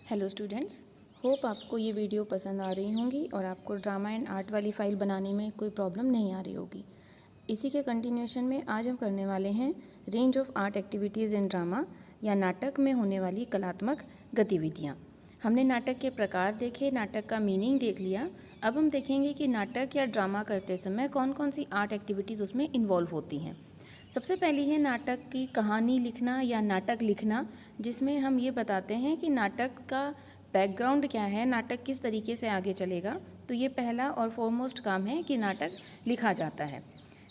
Hello students, hope आपको ये video पसंद आ रही होंगी और आपको ड्रामा एंड आर्ट वाली फ़ाइल बनाने में कोई प्रॉब्लम नहीं आ रही होगी। इसी के कंटिन्यूएशन में आज हम करने वाले हैं range of art activities in drama या नाटक में होने वाली कलात्मक गतिविधियाँ। हमने नाटक के प्रकार देखे, नाटक का मीनिंग देख लिया। अब हम देखेंगे कि नाटक या ड्रामा करते समय कौन कौन सी आर्ट एक्टिविटीज़ उसमें इन्वॉल्व होती हैं। सबसे पहली है नाटक की कहानी लिखना या नाटक लिखना, जिसमें हम ये बताते हैं कि नाटक का बैकग्राउंड क्या है, नाटक किस तरीके से आगे चलेगा। तो ये पहला और फॉरमोस्ट काम है कि नाटक लिखा जाता है।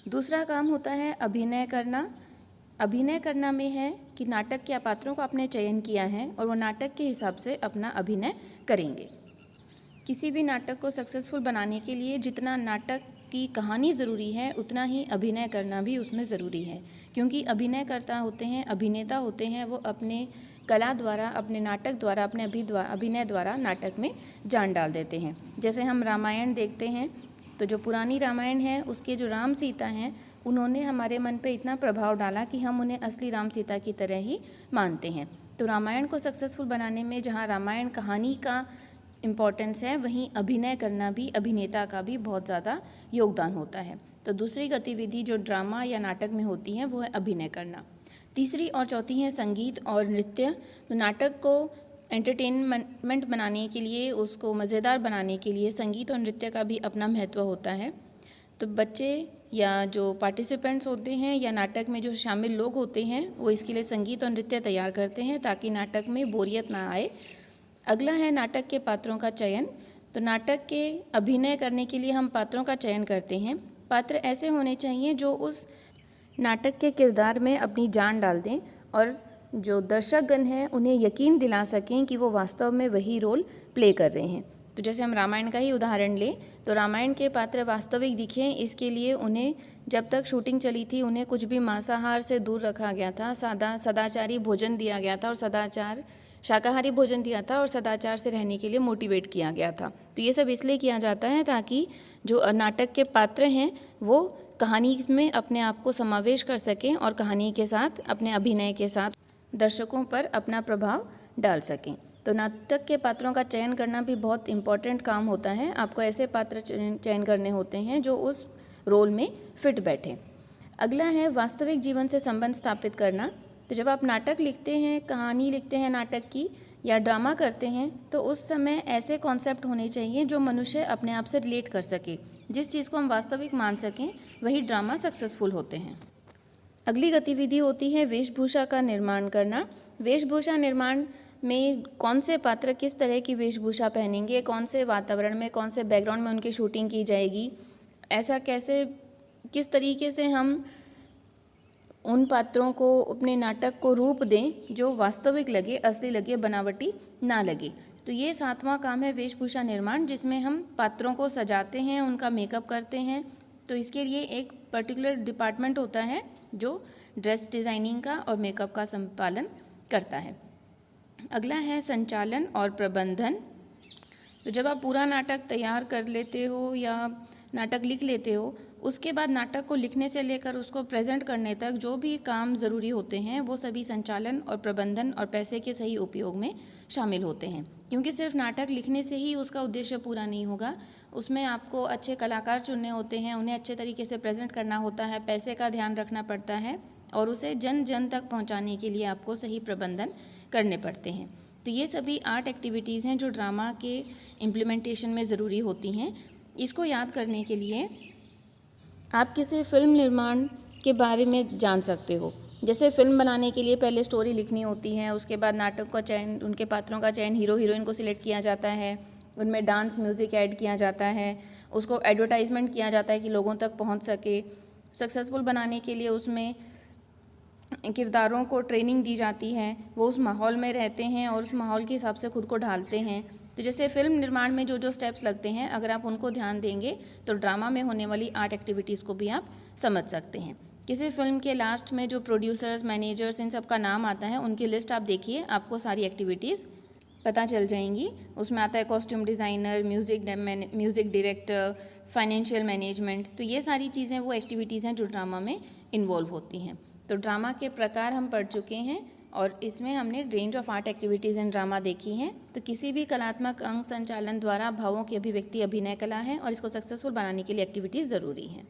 दूसरा काम होता है अभिनय करना। अभिनय करना में है कि नाटक के पात्रों को आपने चयन किया है और वो नाटक के हिसाब से अपना अभिनय करेंगे। किसी भी नाटक को सक्सेसफुल बनाने के लिए जितना नाटक की कहानी ज़रूरी है उतना ही अभिनय करना भी उसमें ज़रूरी है, क्योंकि अभिनयकर्ता होते हैं, अभिनेता होते हैं, वो अपने कला द्वारा, अपने नाटक द्वारा, अपने अभिनय द्वारा नाटक में जान डाल देते हैं। जैसे हम रामायण देखते हैं तो जो पुरानी रामायण है उसके जो राम सीता हैं उन्होंने हमारे मन पे इतना प्रभाव डाला कि हम उन्हें असली राम सीता की तरह ही मानते हैं। तो रामायण को सक्सेसफुल बनाने में जहाँ रामायण कहानी का इम्पॉर्टेंस है, वहीं अभिनय करना भी, अभिनेता का भी बहुत ज़्यादा योगदान होता है। तो दूसरी गतिविधि जो ड्रामा या नाटक में होती है वो है अभिनय करना। तीसरी और चौथी है संगीत और नृत्य। तो नाटक को एंटरटेनमेंट बनाने के लिए, उसको मज़ेदार बनाने के लिए संगीत और नृत्य का भी अपना महत्व होता है। तो बच्चे या जो पार्टिसिपेंट्स होते हैं या नाटक में जो शामिल लोग होते हैं वो इसके लिए संगीत और नृत्य तैयार करते हैं ताकि नाटक में बोरियत ना आए। अगला है नाटक के पात्रों का चयन। तो नाटक के अभिनय करने के लिए हम पात्रों का चयन करते हैं। पात्र ऐसे होने चाहिए जो उस नाटक के किरदार में अपनी जान डाल दें और जो दर्शकगण हैं उन्हें यकीन दिला सकें कि वो वास्तव में वही रोल प्ले कर रहे हैं। तो जैसे हम रामायण का ही उदाहरण लें तो रामायण के पात्र वास्तविक दिखें, इसके लिए उन्हें जब तक शूटिंग चली थी उन्हें कुछ भी मांसाहार से दूर रखा गया था, सदाचारी भोजन दिया गया था और शाकाहारी भोजन दिया था और सदाचार से रहने के लिए मोटिवेट किया गया था। तो ये सब इसलिए किया जाता है ताकि जो नाटक के पात्र हैं वो कहानी में अपने आप को समावेश कर सकें और कहानी के साथ, अपने अभिनय के साथ दर्शकों पर अपना प्रभाव डाल सकें। तो नाटक के पात्रों का चयन करना भी बहुत इम्पॉर्टेंट काम होता है। आपको ऐसे पात्र चयन करने होते हैं जो उस रोल में फिट बैठे। अगला है वास्तविक जीवन से संबंध स्थापित करना। तो जब आप नाटक लिखते हैं, कहानी लिखते हैं नाटक की या ड्रामा करते हैं तो उस समय ऐसे कॉन्सेप्ट होने चाहिए जो मनुष्य अपने आप से रिलेट कर सके। जिस चीज़ को हम वास्तविक मान सकें वही ड्रामा सक्सेसफुल होते हैं। अगली गतिविधि होती है वेशभूषा का निर्माण करना। वेशभूषा निर्माण में कौन से पात्र किस तरह की वेशभूषा पहनेंगे, कौन से वातावरण में, कौन से बैकग्राउंड में उनकी शूटिंग की जाएगी, ऐसा कैसे, किस तरीके से हम उन पात्रों को, अपने नाटक को रूप दें जो वास्तविक लगे, असली लगे, बनावटी ना लगे। तो ये 7वां काम है वेशभूषा निर्माण, जिसमें हम पात्रों को सजाते हैं, उनका मेकअप करते हैं। तो इसके लिए एक पर्टिकुलर डिपार्टमेंट होता है जो ड्रेस डिज़ाइनिंग का और मेकअप का संपालन करता है। अगला है संचालन और प्रबंधन। तो जब आप पूरा नाटक तैयार कर लेते हो या नाटक लिख लेते हो, उसके बाद नाटक को लिखने से लेकर उसको प्रेजेंट करने तक जो भी काम ज़रूरी होते हैं वो सभी संचालन और प्रबंधन और पैसे के सही उपयोग में शामिल होते हैं। क्योंकि सिर्फ नाटक लिखने से ही उसका उद्देश्य पूरा नहीं होगा, उसमें आपको अच्छे कलाकार चुनने होते हैं, उन्हें अच्छे तरीके से प्रेजेंट करना होता है, पैसे का ध्यान रखना पड़ता है और उसे जन जन तक पहुँचाने के लिए आपको सही प्रबंधन करने पड़ते हैं। तो ये सभी आर्ट एक्टिविटीज़ हैं जो ड्रामा के इम्प्लीमेंटेशन में ज़रूरी होती हैं। इसको याद करने के लिए आप किसी फिल्म निर्माण के बारे में जान सकते हो। जैसे फिल्म बनाने के लिए पहले स्टोरी लिखनी होती है, उसके बाद नाटक का चयन, उनके पात्रों का चयन, हीरो हीरोइन को सिलेक्ट किया जाता है, उनमें डांस म्यूज़िक ऐड किया जाता है, उसको एडवर्टाइजमेंट किया जाता है कि लोगों तक पहुंच सके। सक्सेसफुल बनाने के लिए उसमें किरदारों को ट्रेनिंग दी जाती है, वो उस माहौल में रहते हैं और उस माहौल के हिसाब से खुद को ढालते हैं। तो जैसे फिल्म निर्माण में जो जो स्टेप्स लगते हैं, अगर आप उनको ध्यान देंगे तो ड्रामा में होने वाली आर्ट एक्टिविटीज़ को भी आप समझ सकते हैं। किसी फिल्म के लास्ट में जो प्रोड्यूसर्स, मैनेजर्स, इन सब का नाम आता है, उनकी लिस्ट आप देखिए, आपको सारी एक्टिविटीज़ पता चल जाएंगी। उसमें आता है costume designer, music director, financial management. तो ये सारी चीज़ें वो एक्टिविटीज़ हैं जो ड्रामा में इन्वॉल्व होती हैं। तो ड्रामा के प्रकार हम पढ़ चुके हैं और इसमें हमने range of art activities in drama देखी हैं। तो किसी भी कलात्मक अंग संचालन द्वारा भावों की अभिव्यक्ति अभिनय कला है और इसको सक्सेसफुल बनाने के लिए एक्टिविटीज़ ज़रूरी हैं।